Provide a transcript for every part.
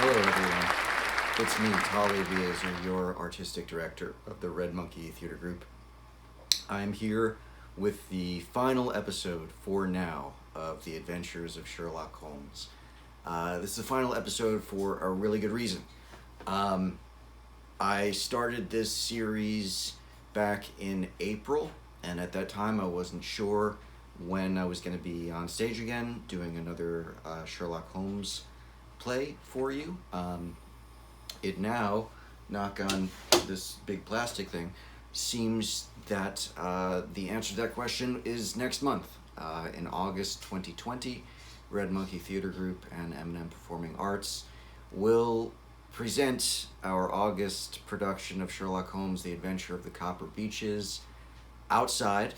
Hello, everyone. It's me, Tali Viezer, your artistic director of the Red Monkey Theater Group. I'm here with the final episode for now of The Adventures of Sherlock Holmes. This is the final episode for a really good reason. I started this series back in April, and at that time I wasn't sure when I was going to be on stage again doing another Sherlock Holmes play for you. It now, knock on this big plastic thing, seems that the answer to that question is next month. In August 2020, Red Monkey Theater Group and M&M Performing Arts will present our August production of Sherlock Holmes, The Adventure of the Copper Beeches, outside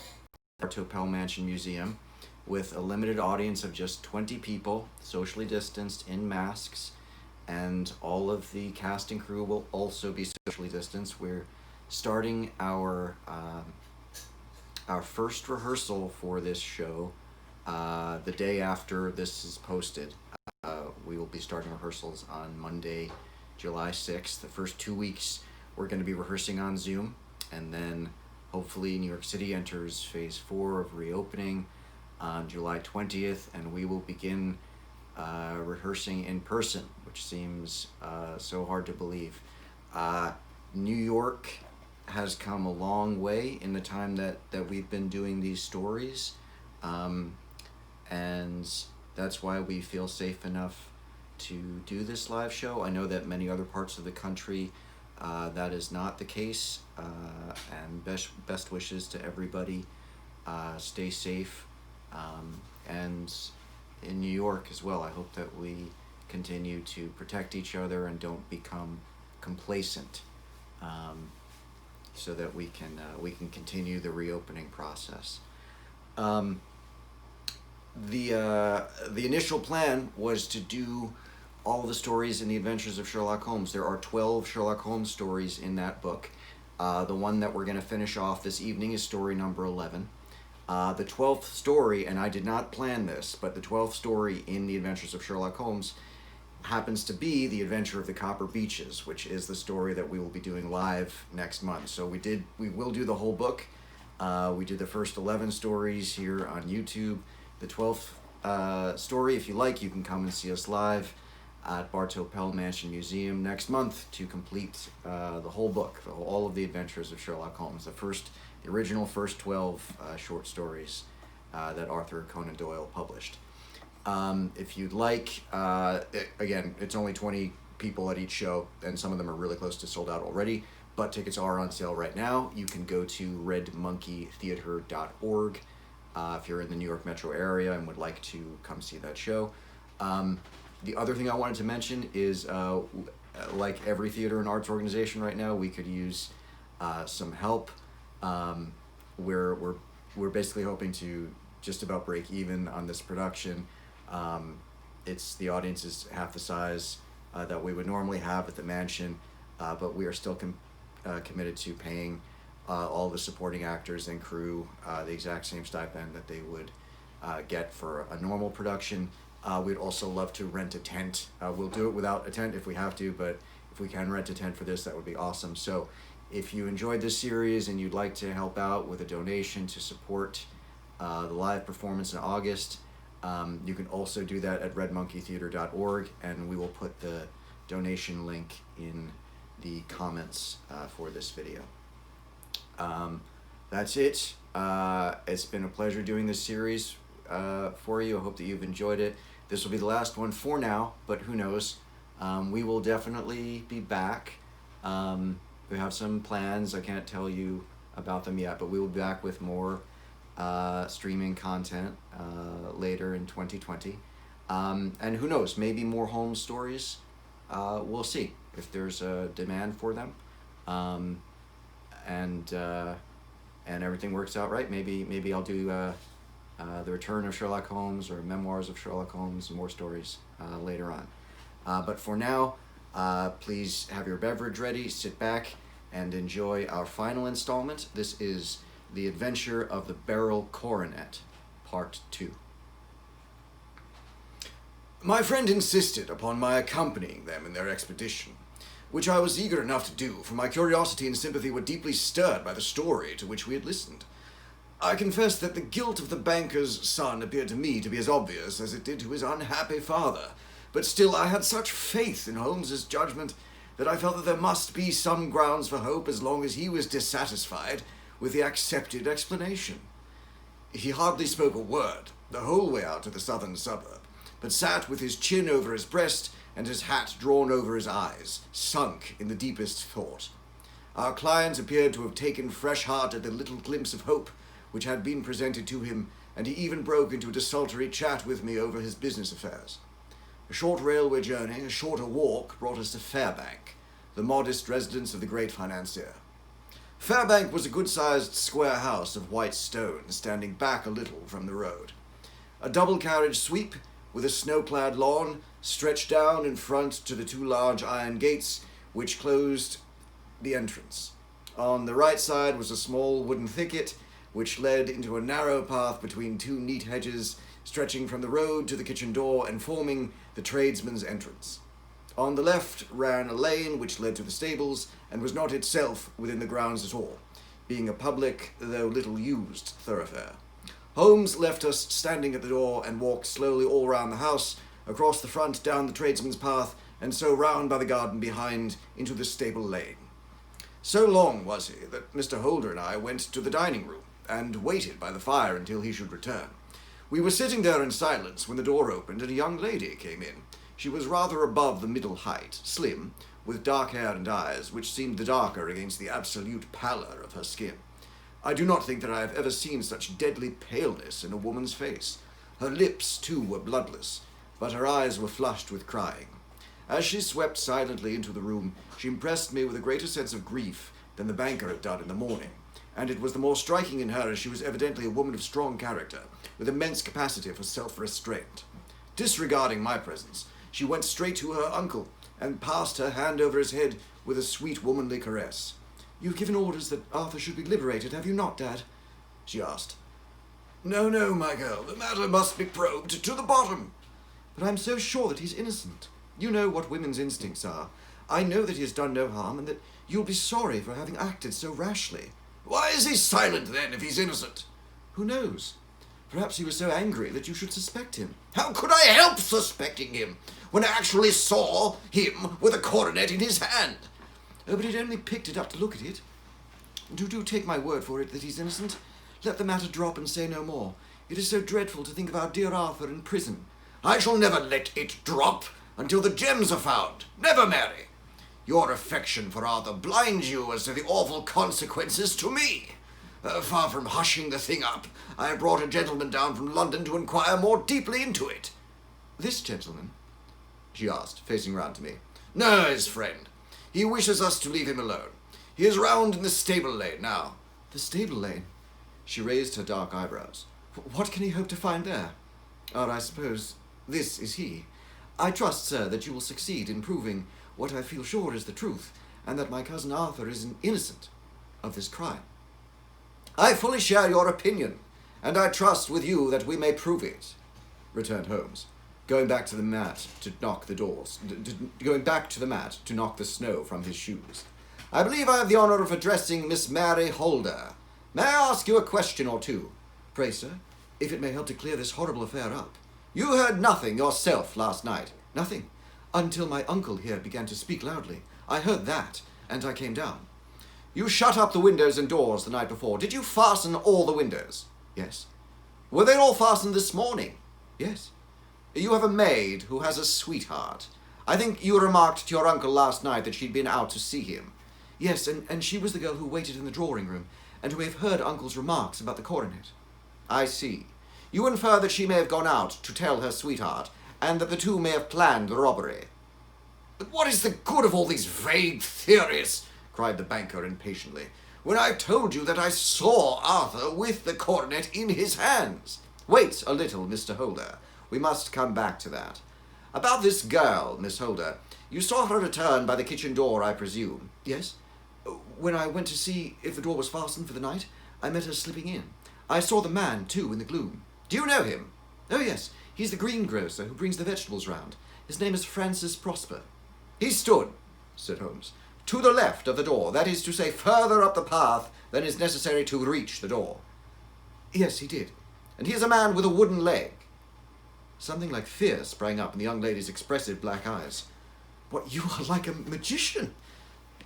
our Topel Mansion Museum with a limited audience of just 20 people, socially distanced in masks, and all of the cast and crew will also be socially distanced. We're starting our first rehearsal for this show the day after this is posted. We will be starting rehearsals on Monday, July 6th. The first 2 weeks we're going to be rehearsing on Zoom, and then hopefully New York City enters phase 4 of reopening on July 20th, and we will begin rehearsing in person, which seems so hard to believe. New York has come a long way in the time that we've been doing these stories, and that's why we feel safe enough to do this live show. I know that many other parts of the country that is not the case, and best wishes to everybody. Stay safe, and in New York as well, I hope that we continue to protect each other and don't become complacent, so that we can continue the reopening process. The initial plan was to do all the stories in The Adventures of Sherlock Holmes. There are 12 Sherlock Holmes stories in that book. The one that we're going to finish off this evening is story number 11. The 12th story, and I did not plan this, but the 12th story in The Adventures of Sherlock Holmes happens to be The Adventure of the Copper Beeches, which is the story that we will be doing live next month. So we will do the whole book. We did the first 11 stories here on YouTube. The 12th story, if you like, you can come and see us live at Topel Mansion Museum next month to complete the whole book, all of the Adventures of Sherlock Holmes, the original first 12 short stories that Arthur Conan Doyle published. If you'd like, again, it's only 20 people at each show, and some of them are really close to sold out already, but tickets are on sale right now. You can go to redmonkeytheater.org if you're in the New York metro area and would like to come see that show. The other thing I wanted to mention is, like every theater and arts organization right now, we could use some help. We're basically hoping to just about break even on this production. The audience is half the size that we would normally have at the mansion, but we are still committed to paying all the supporting actors and crew the exact same stipend that they would get for a normal production. We'd also love to rent a tent. We'll do it without a tent if we have to, but if we can rent a tent for this, that would be awesome. So if you enjoyed this series and you'd like to help out with a donation to support the live performance in August, you can also do that at redmonkeytheater.org, and we will put the donation link in the comments for this video. That's it. It's been a pleasure doing this series for you. I hope that you've enjoyed it. This will be the last one for now, but who knows? We will definitely be back. We have some plans. I can't tell you about them yet, but we will be back with more streaming content later in 2020. And who knows? Maybe more Holmes stories. We'll see if there's a demand for them. And everything works out right. Maybe I'll do The Return of Sherlock Holmes or Memoirs of Sherlock Holmes, and more stories later on. But for now, please have your beverage ready, sit back, and enjoy our final installment. This is The Adventure of the Beryl Coronet, Part 2. My friend insisted upon my accompanying them in their expedition, which I was eager enough to do, for my curiosity and sympathy were deeply stirred by the story to which we had listened. I confess that the guilt of the banker's son appeared to me to be as obvious as it did to his unhappy father, but still I had such faith in Holmes's judgment that I felt that there must be some grounds for hope as long as he was dissatisfied with the accepted explanation. He hardly spoke a word the whole way out to the southern suburb, but sat with his chin over his breast and his hat drawn over his eyes, sunk in the deepest thought. Our client appeared to have taken fresh heart at the little glimpse of hope which had been presented to him, and he even broke into a desultory chat with me over his business affairs. A short railway journey, a shorter walk, brought us to Fairbank, the modest residence of the great financier. Fairbank was a good-sized square house of white stone, standing back a little from the road. A double-carriage sweep, with a snow-clad lawn, stretched down in front to the two large iron gates which closed the entrance. On the right side was a small wooden thicket, which led into a narrow path between two neat hedges, stretching from the road to the kitchen door and forming the tradesman's entrance. On the left ran a lane which led to the stables, and was not itself within the grounds at all, being a public, though little used, thoroughfare. Holmes left us standing at the door and walked slowly all round the house, across the front, down the tradesman's path, and so round by the garden behind into the stable lane. So long was he that Mr. Holder and I went to the dining room, and waited by the fire until he should return. We were sitting there in silence when the door opened and a young lady came in. She was rather above the middle height, slim, with dark hair and eyes, which seemed the darker against the absolute pallor of her skin. I do not think that I have ever seen such deadly paleness in a woman's face. Her lips, too, were bloodless, but her eyes were flushed with crying. As she swept silently into the room, she impressed me with a greater sense of grief than the banker had done in the morning, and it was the more striking in her as she was evidently a woman of strong character, with immense capacity for self-restraint. Disregarding my presence, she went straight to her uncle, and passed her hand over his head with a sweet womanly caress. "You've given orders that Arthur should be liberated, have you not, Dad?" she asked. No, my girl, the matter must be probed to the bottom." "But I'm so sure that he's innocent. You know what women's instincts are. I know that he has done no harm, and that you'll be sorry for having acted so rashly." "Why is he silent, then, if he's innocent?" "Who knows? Perhaps he was so angry that you should suspect him." "How could I help suspecting him, when I actually saw him with a coronet in his hand?" "Oh, but he'd only picked it up to look at it. Do take my word for it that he's innocent. Let the matter drop and say no more. It is so dreadful to think of our dear Arthur in prison." "I shall never let it drop until the gems are found. Never, Mary. Your affection for Arthur blinds you as to the awful consequences to me. Far from hushing the thing up, I have brought a gentleman down from London to inquire more deeply into it." "This gentleman?" she asked, facing round to me. "No, his friend. He wishes us to leave him alone. He is round in the stable lane now." "The stable lane?" She raised her dark eyebrows. "What can he hope to find there? I suppose this is he. I trust, sir, that you will succeed in proving what I feel sure is the truth, and that my cousin Arthur is innocent of this crime." "I fully share your opinion, and I trust with you that we may prove it," returned Holmes, going back to the mat to knock the snow from his shoes. "I believe I have the honor of addressing Miss Mary Holder. May I ask you a question or two?" "Pray, sir, if it may help to clear this horrible affair up." "You heard nothing yourself last night?" "Nothing, until my uncle here began to speak loudly. I heard that, and I came down." "You shut up the windows and doors the night before. Did you fasten all the windows?" "Yes." "Were they all fastened this morning?" "Yes." "You have a maid who has a sweetheart. I think you remarked to your uncle last night that she'd been out to see him." "Yes, and she was the girl who waited in the drawing room, and who may have heard Uncle's remarks about the coronet." "I see. You infer that she may have gone out to tell her sweetheart, and that the two may have planned the robbery." "But what is the good of all these vague theories?" cried the banker impatiently, "when I've told you that I saw Arthur with the coronet in his hands." "Wait a little, Mr. Holder. We must come back to that. About this girl, Miss Holder. You saw her return by the kitchen door, I presume?" "Yes. When I went to see if the door was fastened for the night, I met her slipping in. I saw the man, too, in the gloom." "Do you know him?" "Oh, yes. He's the greengrocer who brings the vegetables round. His name is Francis Prosper." "He stood," said Holmes, "to the left of the door, that is to say, further up the path than is necessary to reach the door." "Yes, he did. And he is a man with a wooden leg." Something like fear sprang up in the young lady's expressive black eyes. "What, you are like a magician,"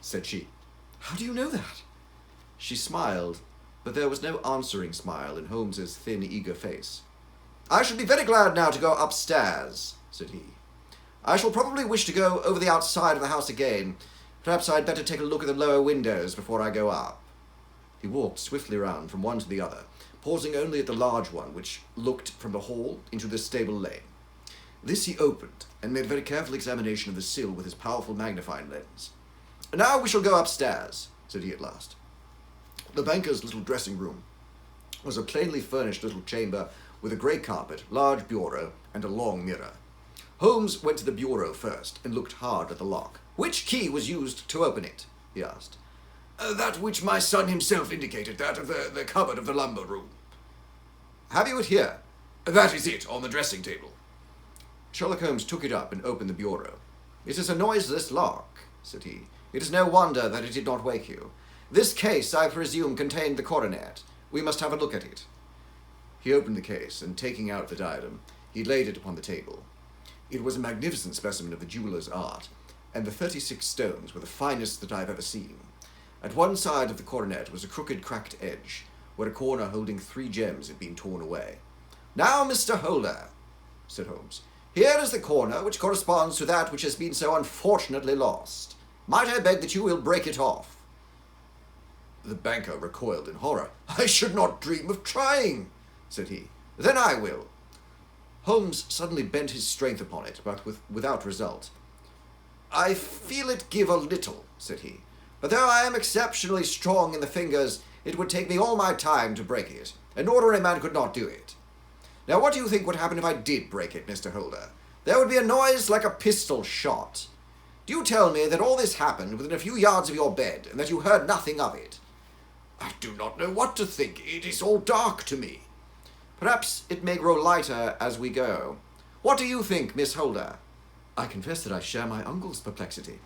said she. "How do you know that?" She smiled, but there was no answering smile in Holmes's thin, eager face. "I shall be very glad now to go upstairs," said he. "I shall probably wish to go over the outside of the house again. Perhaps I'd better take a look at the lower windows before I go up." He walked swiftly round from one to the other, pausing only at the large one which looked from the hall into the stable lane. This he opened, and made a very careful examination of the sill with his powerful magnifying lens. "Now we shall go upstairs," said he at last. The banker's little dressing room was a plainly furnished little chamber with a grey carpet, large bureau, and a long mirror. Holmes went to the bureau first and looked hard at the lock. "Which key was used to open it?" he asked. "That which my son himself indicated, that of the cupboard of the lumber room." "Have you it here?" "That is it, on the dressing table." Sherlock Holmes took it up and opened the bureau. "It is a noiseless lock," said he. "It is no wonder that it did not wake you. This case, I presume, contained the coronet. We must have a look at it." He opened the case, and taking out the diadem, he laid it upon the table. It was a magnificent specimen of the jeweller's art, and the 36 stones were the finest that I have ever seen. At one side of the coronet was a crooked, cracked edge, where a corner holding 3 gems had been torn away. "Now, Mr. Holder," said Holmes, "here is the corner which corresponds to that which has been so unfortunately lost. Might I beg that you will break it off?" The banker recoiled in horror. "I should not dream of trying," said he. "Then I will." Holmes suddenly bent his strength upon it, but without result. "I feel it give a little," said he, "but though I am exceptionally strong in the fingers, it would take me all my time to break it. An ordinary man could not do it. Now what do you think would happen if I did break it, Mr. Holder? There would be a noise like a pistol shot. Do you tell me that all this happened within a few yards of your bed, and that you heard nothing of it?" "I do not know what to think. It is all dark to me." "Perhaps it may grow lighter as we go. What do you think, Miss Holder?" "I confess that I share my uncle's perplexity."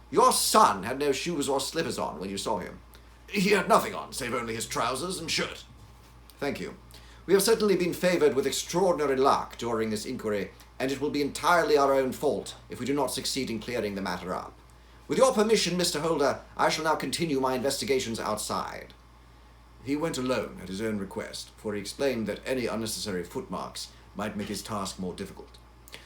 "Your son had no shoes or slippers on when you saw him?" "He had nothing on, save only his trousers and shirt." "Thank you. We have certainly been favoured with extraordinary luck during this inquiry, and it will be entirely our own fault if we do not succeed in clearing the matter up. With your permission, Mr. Holder, I shall now continue my investigations outside." He went alone at his own request, for he explained that any unnecessary footmarks might make his task more difficult.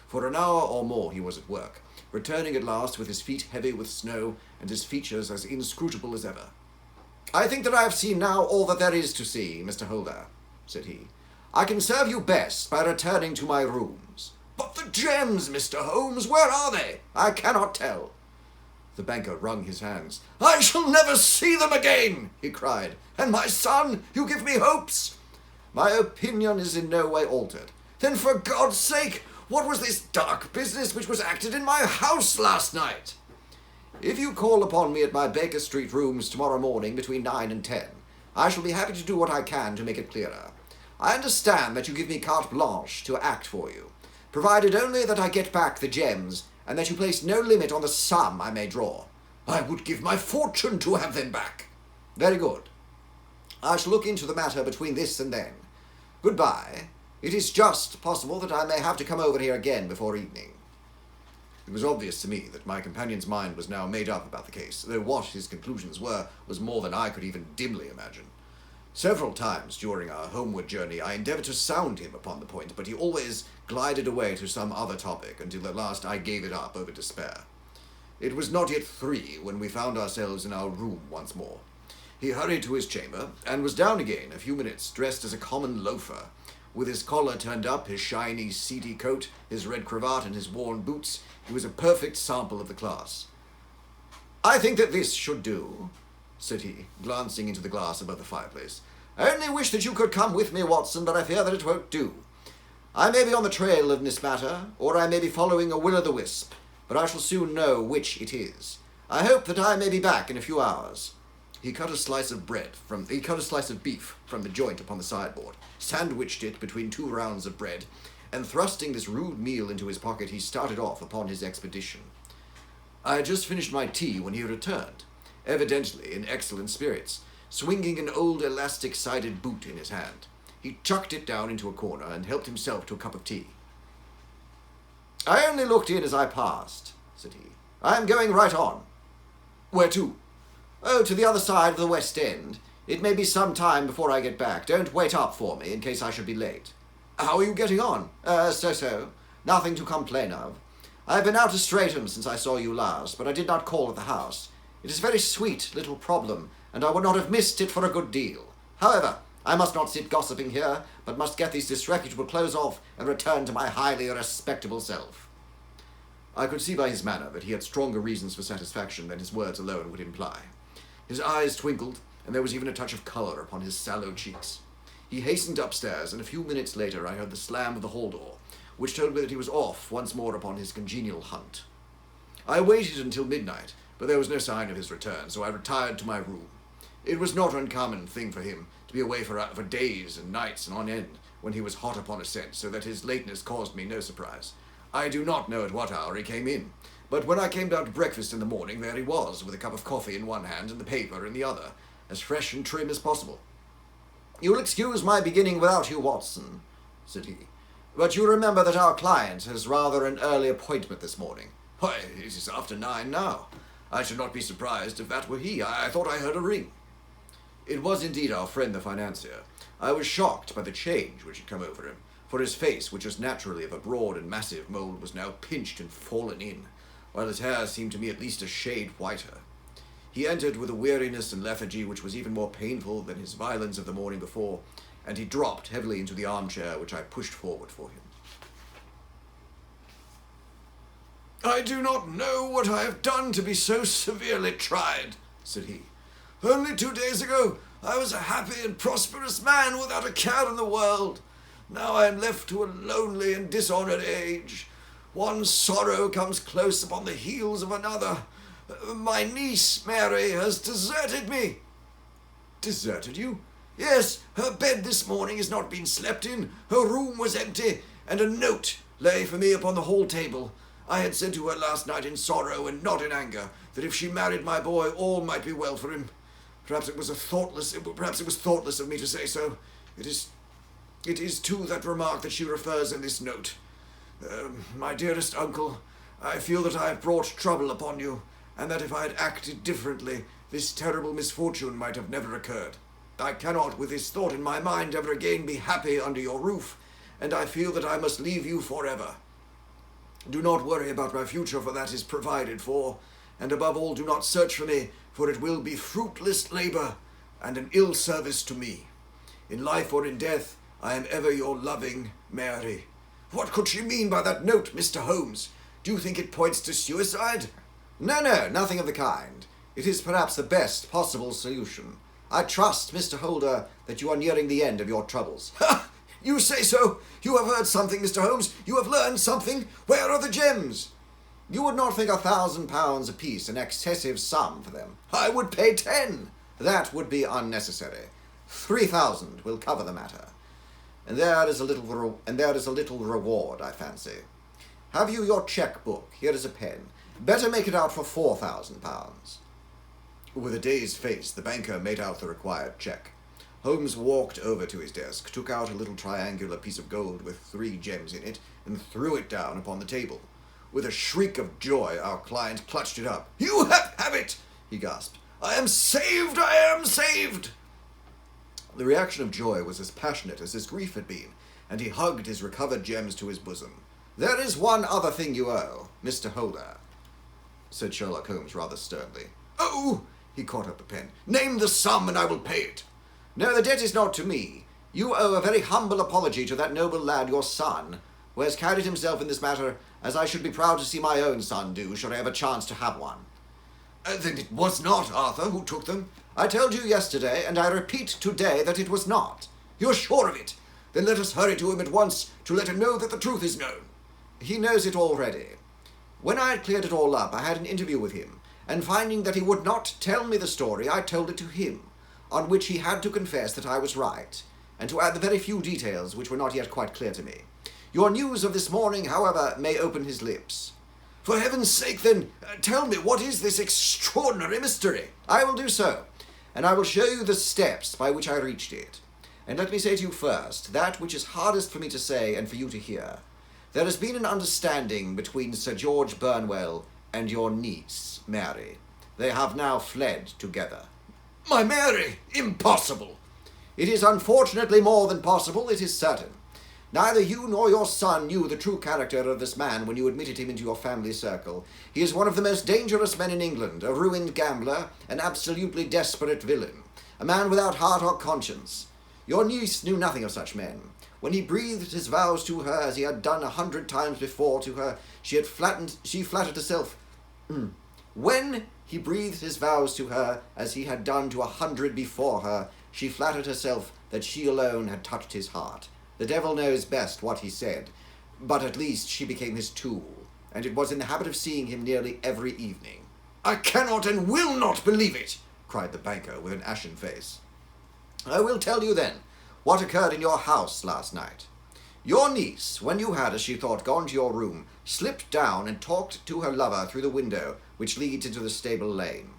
For an hour or more he was at work, returning at last with his feet heavy with snow and his features as inscrutable as ever. "I think that I have seen now all that there is to see, Mr. Holder," said he. "I can serve you best by returning to my rooms." "But the gems, Mr. Holmes, where are they? I cannot tell." The banker wrung his hands. "I shall never see them again," he cried. "And my son, you give me hopes." "My opinion is in no way altered." "Then for God's sake, what was this dark business which was acted in my house last night?" "If you call upon me at my Baker Street rooms tomorrow morning between 9 and 10, I shall be happy to do what I can to make it clearer. I understand that you give me carte blanche to act for you, provided only that I get back the gems, and that you place no limit on the sum I may draw." "I would give my fortune to have them back." "Very good. I shall look into the matter between this and then. Goodbye. It is just possible that I may have to come over here again before evening." It was obvious to me that my companion's mind was now made up about the case, though what his conclusions were was more than I could even dimly imagine. Several times during our homeward journey I endeavoured to sound him upon the point, but he always glided away to some other topic, until at last I gave it up over despair. It was not yet 3 when we found ourselves in our room once more. He hurried to his chamber, and was down again a few minutes, dressed as a common loafer, with his collar turned up, his shiny, seedy coat, his red cravat, and his worn boots. He was a perfect sample of the class. "I think that this should do," said he, glancing into the glass above the fireplace. "I only wish that you could come with me, Watson, but I fear that it won't do. I may be on the trail of this matter, or I may be following a will-o'-the-wisp, but I shall soon know which it is. I hope that I may be back in a few hours." He cut a slice of beef from the joint upon the sideboard, sandwiched it between 2 rounds of bread, and thrusting this rude meal into his pocket, he started off upon his expedition. I had just finished my tea when he returned, evidently in excellent spirits, swinging an old elastic-sided boot in his hand. He chucked it down into a corner and helped himself to a cup of tea. "I only looked in as I passed," said he. "I am going right on." "Where to?" "Oh, to the other side of the West End. It may be some time before I get back. Don't wait up for me, in case I should be late." "How are you getting on?" So-so. Nothing to complain of. I've been out to Streatham since I saw you last, but I did not call at the house. It is a very sweet little problem, and I would not have missed it for a good deal. However, I must not sit gossiping here, but must get these disreputable clothes off and return to my highly respectable self." I could see by his manner that he had stronger reasons for satisfaction than his words alone would imply. His eyes twinkled, and there was even a touch of colour upon his sallow cheeks. He hastened upstairs, and a few minutes later I heard the slam of the hall door, which told me that he was off once more upon his congenial hunt. I waited until midnight, but there was no sign of his return, so I retired to my room. It was not an uncommon thing for him to be away for days and nights and on end when he was hot upon a scent, so that his lateness caused me no surprise. I do not know at what hour he came in, but when I came down to breakfast in the morning, there he was, with a cup of coffee in one hand and the paper in the other, as fresh and trim as possible. "You'll excuse my beginning without you, Watson," said he, "but you remember that our client has rather an early appointment this morning." "Why, it is after 9 now. I should not be surprised if that were he. I thought I heard a ring." It was indeed our friend the financier. I was shocked by the change which had come over him, for his face, which was naturally of a broad and massive mould, was now pinched and fallen in, while his hair seemed to me at least a shade whiter. He entered with a weariness and lethargy which was even more painful than his violence of the morning before, and he dropped heavily into the armchair which I pushed forward for him. "I do not know what I have done to be so severely tried," said he. "Only 2 days ago I was a happy and prosperous man without a care in the world. Now I am left to a lonely and dishonoured age. One sorrow comes close upon the heels of another. My niece, Mary, has deserted me." "Deserted you?" "Yes, her bed this morning has not been slept in, her room was empty, and a note lay for me upon the hall table. I had said to her last night in sorrow and not in anger that if she married my boy all might be well for him. Perhaps it was thoughtless of me to say so. It is to that remark that she refers in this note. My dearest uncle, I feel that I have brought trouble upon you, and that if I had acted differently, this terrible misfortune might have never occurred. I cannot, with this thought in my mind, ever again be happy under your roof, and I feel that I must leave you forever. Do not worry about my future, for that is provided for, and above all do not search for me, for it will be fruitless labour and an ill service to me. In life or in death, I am ever your loving Mary." "What could she mean by that note, Mr. Holmes? Do you think it points to suicide?" No, nothing of the kind. It is perhaps the best possible solution. I trust, Mr. Holder, that you are nearing the end of your troubles." "Ha! You say so? You have heard something, Mr. Holmes? You have learned something? Where are the gems?" "You would not think £1,000 apiece an excessive sum for them?" "I would pay 10. "That would be unnecessary. 3,000 will cover the matter. And there is a little reward, I fancy. Have you your cheque-book? Here is a pen. Better make it out for £4,000. With a dazed face, the banker made out the required cheque. Holmes walked over to his desk, took out a little triangular piece of gold with 3 gems in it, and threw it down upon the table. With a shriek of joy, our client clutched it up. "You have it!" he gasped. "I am saved! I am saved!" The reaction of joy was as passionate as his grief had been, and he hugged his recovered gems to his bosom. "There is one other thing you owe, Mr. Holder," said Sherlock Holmes rather sternly. "Oh!" He caught up the pen. "Name the sum and I will pay it." "No, the debt is not to me. You owe a very humble apology to that noble lad, your son, who has carried himself in this matter as I should be proud to see my own son do, should I have a chance to have one." "Then it was not Arthur who took them?" "I told you yesterday, and I repeat today, that it was not." "You're sure of it? Then let us hurry to him at once to let him know that the truth is known." "He knows it already. When I had cleared it all up, I had an interview with him, and finding that he would not tell me the story, I told it to him, on which he had to confess that I was right, and to add the very few details which were not yet quite clear to me. Your news of this morning, however, may open his lips. For heaven's sake, then, tell me, what is this extraordinary mystery? I will do so, and I will show you the steps by which I reached it. And let me say to you first, that which is hardest for me to say and for you to hear. There has been an understanding between Sir George Burnwell and your niece, Mary. They have now fled together. My Mary! Impossible! It is unfortunately more than possible, it is certain. Neither you nor your son knew the true character of this man when you admitted him into your family circle. He is one of the most dangerous men in England, a ruined gambler, an absolutely desperate villain, a man without heart or conscience. Your niece knew nothing of such men. When he breathed his vows to her, as he had done 100 times before to her, she flattered herself. When he breathed his vows to her, as he had done to 100 before her, she flattered herself that she alone had touched his heart. The devil knows best what he said, but at least she became his tool, and it was in the habit of seeing him nearly every evening. I cannot and will not believe it, cried the banker with an ashen face. I will tell you then what occurred in your house last night. Your niece, when you had, as she thought, gone to your room, slipped down and talked to her lover through the window which leads into the stable lane.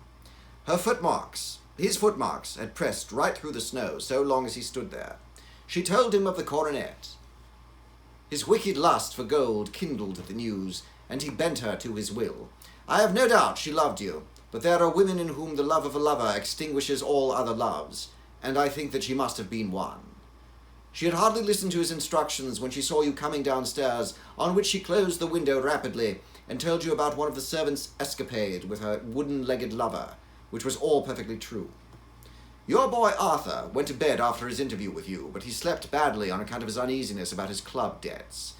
His footmarks, had pressed right through the snow so long as he stood there. She told him of the coronet. His wicked lust for gold kindled at the news, and he bent her to his will. I have no doubt she loved you, but there are women in whom the love of a lover extinguishes all other loves, and I think that she must have been one. She had hardly listened to his instructions when she saw you coming downstairs, on which she closed the window rapidly and told you about one of the servants' escapade with her wooden-legged lover, which was all perfectly true. Your boy Arthur went to bed after his interview with you, but he slept badly on account of his uneasiness about his club debts.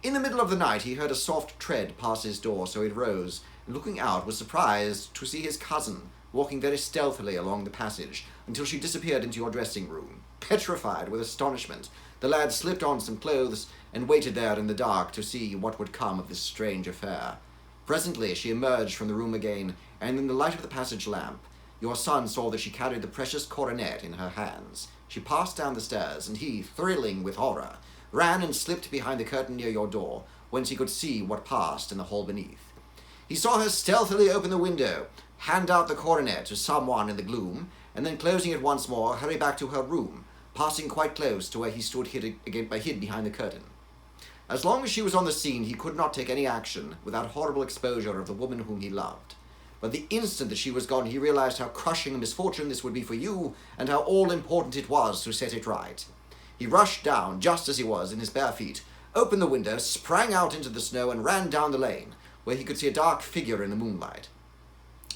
In the middle of the night he heard a soft tread pass his door, so he rose, and looking out was surprised to see his cousin walking very stealthily along the passage until she disappeared into your dressing room. Petrified with astonishment, the lad slipped on some clothes and waited there in the dark to see what would come of this strange affair. Presently she emerged from the room again, and in the light of the passage lamp, your son saw that she carried the precious coronet in her hands. She passed down the stairs, and he, thrilling with horror, ran and slipped behind the curtain near your door, whence he could see what passed in the hall beneath. He saw her stealthily open the window, hand out the coronet to someone in the gloom, and then closing it once more, hurry back to her room, passing quite close to where he stood hid behind the curtain. As long as she was on the scene, he could not take any action without horrible exposure of the woman whom he loved. But the instant that she was gone, he realized how crushing a misfortune this would be for you, and how all-important it was to set it right. He rushed down, just as he was, in his bare feet, opened the window, sprang out into the snow, and ran down the lane, where he could see a dark figure in the moonlight.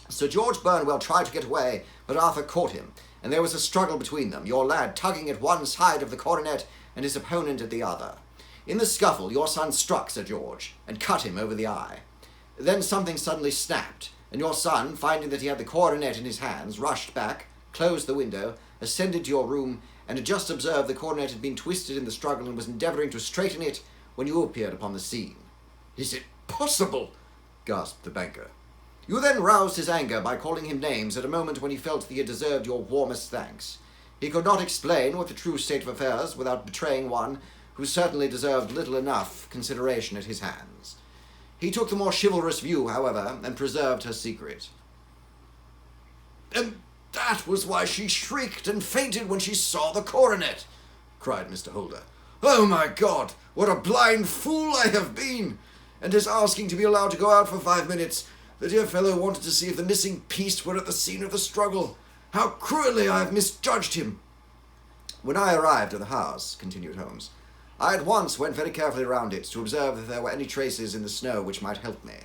Sir George Burnwell tried to get away, but Arthur caught him, and there was a struggle between them, your lad tugging at one side of the coronet and his opponent at the other. In the scuffle, your son struck Sir George and cut him over the eye. Then something suddenly snapped, and your son, finding that he had the coronet in his hands, rushed back, closed the window, ascended to your room, and had just observed the coronet had been twisted in the struggle and was endeavouring to straighten it when you appeared upon the scene. Is it possible? Gasped the banker. You then roused his anger by calling him names at a moment when he felt that he had deserved your warmest thanks. He could not explain what the true state of affairs without betraying one who certainly deserved little enough consideration at his hands. He took the more chivalrous view, however, and preserved her secret. And that was why she shrieked and fainted when she saw the coronet, cried Mr. Holder. Oh, my God, what a blind fool I have been! And his asking to be allowed to go out for 5 minutes. The dear fellow wanted to see if the missing piece were at the scene of the struggle. How cruelly I have misjudged him! When I arrived at the house, continued Holmes, I at once went very carefully round it to observe if there were any traces in the snow which might help me.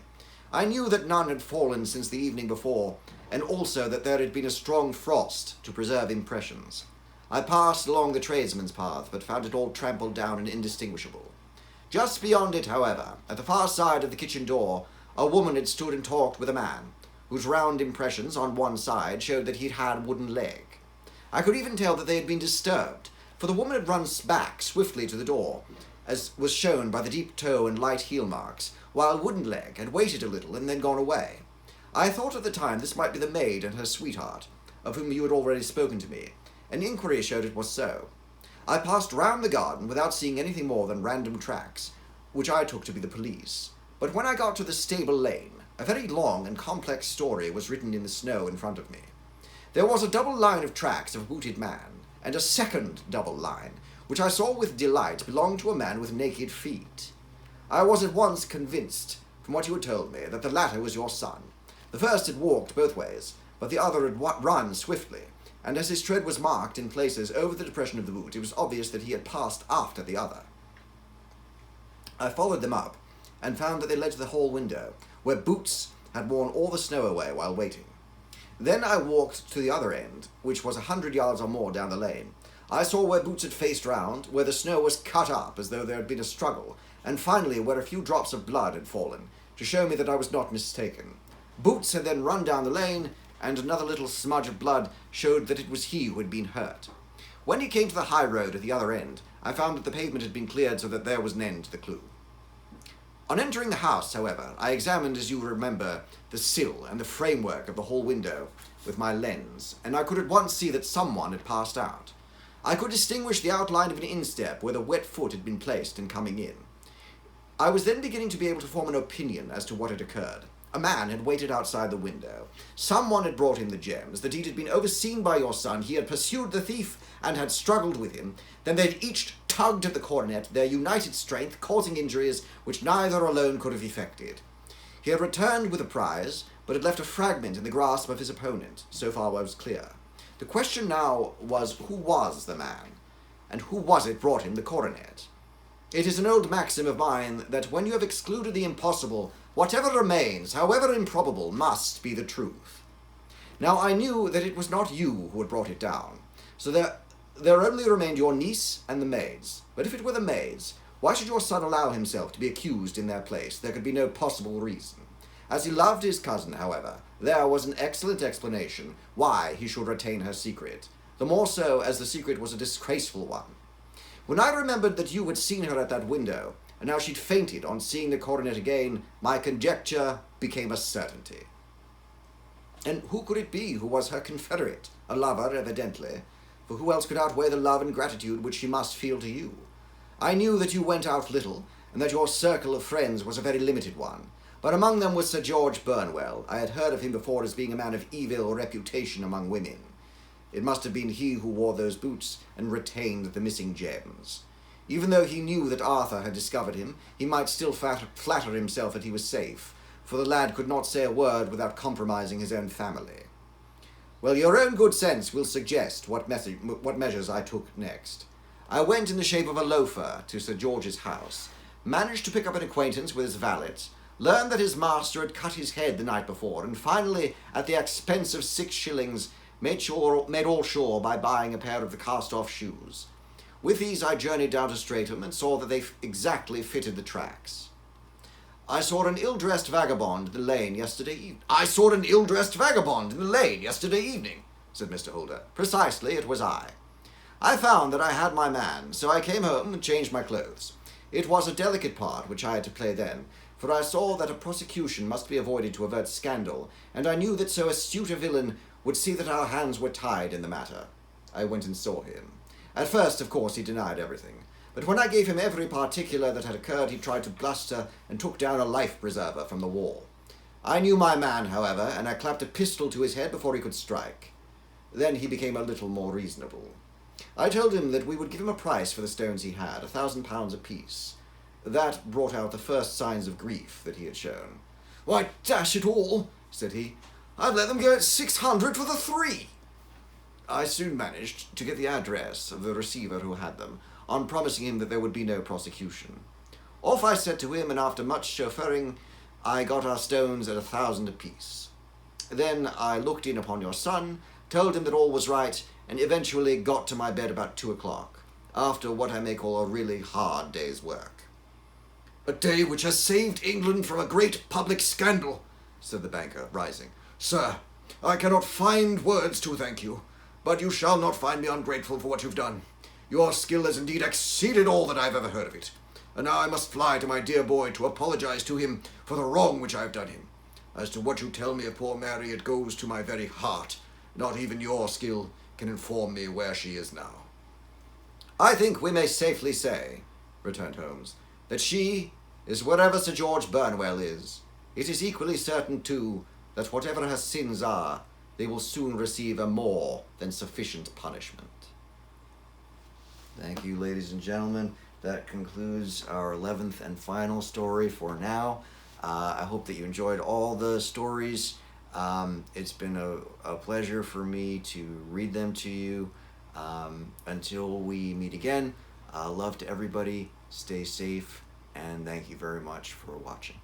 I knew that none had fallen since the evening before, and also that there had been a strong frost to preserve impressions. I passed along the tradesman's path, but found it all trampled down and indistinguishable. Just beyond it, however, at the far side of the kitchen door, a woman had stood and talked with a man, whose round impressions on one side showed that he'd had a wooden leg. I could even tell that they had been disturbed, for the woman had run back swiftly to the door, as was shown by the deep toe and light heel marks, while Wooden Leg had waited a little and then gone away. I thought at the time this might be the maid and her sweetheart, of whom you had already spoken to me, and inquiry showed it was so. I passed round the garden without seeing anything more than random tracks, which I took to be the police. But when I got to the stable lane, a very long and complex story was written in the snow in front of me. There was a double line of tracks of a booted man, and a second double line, which I saw with delight belonged to a man with naked feet. I was at once convinced, from what you had told me, that the latter was your son. The first had walked both ways, but the other had run swiftly, and as his tread was marked in places over the depression of the boot, it was obvious that he had passed after the other. I followed them up, and found that they led to the hall window, where Boots had worn all the snow away while waiting. Then I walked to the other end, which was 100 yards or more down the lane. I saw where Boots had faced round, where the snow was cut up as though there had been a struggle, and finally where a few drops of blood had fallen, to show me that I was not mistaken. Boots had then run down the lane, and another little smudge of blood showed that it was he who had been hurt. When he came to the high road at the other end, I found that the pavement had been cleared so that there was an end to the clue. On entering the house, however, I examined, as you remember, the sill and the framework of the hall window with my lens, and I could at once see that someone had passed out. I could distinguish the outline of an instep where the wet foot had been placed in coming in. I was then beginning to be able to form an opinion as to what had occurred. A man had waited outside the window. Someone had brought him the gems. The deed had been overseen by your son. He had pursued the thief and had struggled with him. Then they had each tugged at the coronet, their united strength causing injuries which neither alone could have effected. He had returned with the prize, but had left a fragment in the grasp of his opponent. So far I was clear. The question now was, who was the man? And who was it brought him the coronet? It is an old maxim of mine that when you have excluded the impossible, whatever remains, however improbable, must be the truth. Now I knew that it was not you who had brought it down, so there only remained your niece and the maids. But if it were the maids, why should your son allow himself to be accused in their place? There could be no possible reason. As he loved his cousin, however, there was an excellent explanation why he should retain her secret, the more so as the secret was a disgraceful one. When I remembered that you had seen her at that window, and how she'd fainted on seeing the coronet again, my conjecture became a certainty. And who could it be who was her confederate? A lover, evidently, for who else could outweigh the love and gratitude which she must feel to you? I knew that you went out little, and that your circle of friends was a very limited one, but among them was Sir George Burnwell. I had heard of him before as being a man of evil reputation among women. It must have been he who wore those boots and retained the missing gems. Even though he knew that Arthur had discovered him, he might still flatter himself that he was safe, for the lad could not say a word without compromising his own family. Well, your own good sense will suggest what measures I took next. I went in the shape of a loafer to Sir George's house, managed to pick up an acquaintance with his valet, learned that his master had cut his head the night before, and finally, at the expense of 6 shillings, made all sure by buying a pair of the cast-off shoes. With these I journeyed down to Streatham and saw that they exactly fitted the tracks. I saw an ill-dressed vagabond in the lane yesterday evening, said Mr. Holder. Precisely, it was I. I found that I had my man, so I came home and changed my clothes. It was a delicate part which I had to play then, for I saw that a prosecution must be avoided to avert scandal, and I knew that so astute a villain would see that our hands were tied in the matter. I went and saw him. At first, of course, he denied everything, but when I gave him every particular that had occurred, he tried to bluster and took down a life-preserver from the wall. I knew my man, however, and I clapped a pistol to his head before he could strike. Then he became a little more reasonable. I told him that we would give him a price for the stones he had, £1,000 apiece. That brought out the first signs of grief that he had shown. Why, dash it all, said he, I'd let them go at 600 for the 3. I soon managed to get the address of the receiver who had them, on promising him that there would be no prosecution. Off I set to him, and after much chauffeuring, I got our stones at 1,000 apiece. Then I looked in upon your son, told him that all was right, and eventually got to my bed about 2 o'clock, after what I may call a really hard day's work. A day which has saved England from a great public scandal, said the banker, rising. Sir, I cannot find words to thank you, but you shall not find me ungrateful for what you've done. Your skill has indeed exceeded all that I've ever heard of it, and now I must fly to my dear boy to apologize to him for the wrong which I have done him. As to what you tell me of poor Mary, it goes to my very heart. Not even your skill can inform me where she is now. I think we may safely say, returned Holmes, that she is wherever Sir George Burnwell is. It is equally certain, too, that whatever her sins are, they will soon receive a more than sufficient punishment. Thank you, ladies and gentlemen. That concludes our 11th and final story for now. I hope that you enjoyed all the stories. It's been a pleasure for me to read them to you. Until we meet again, love to everybody, stay safe, and thank you very much for watching.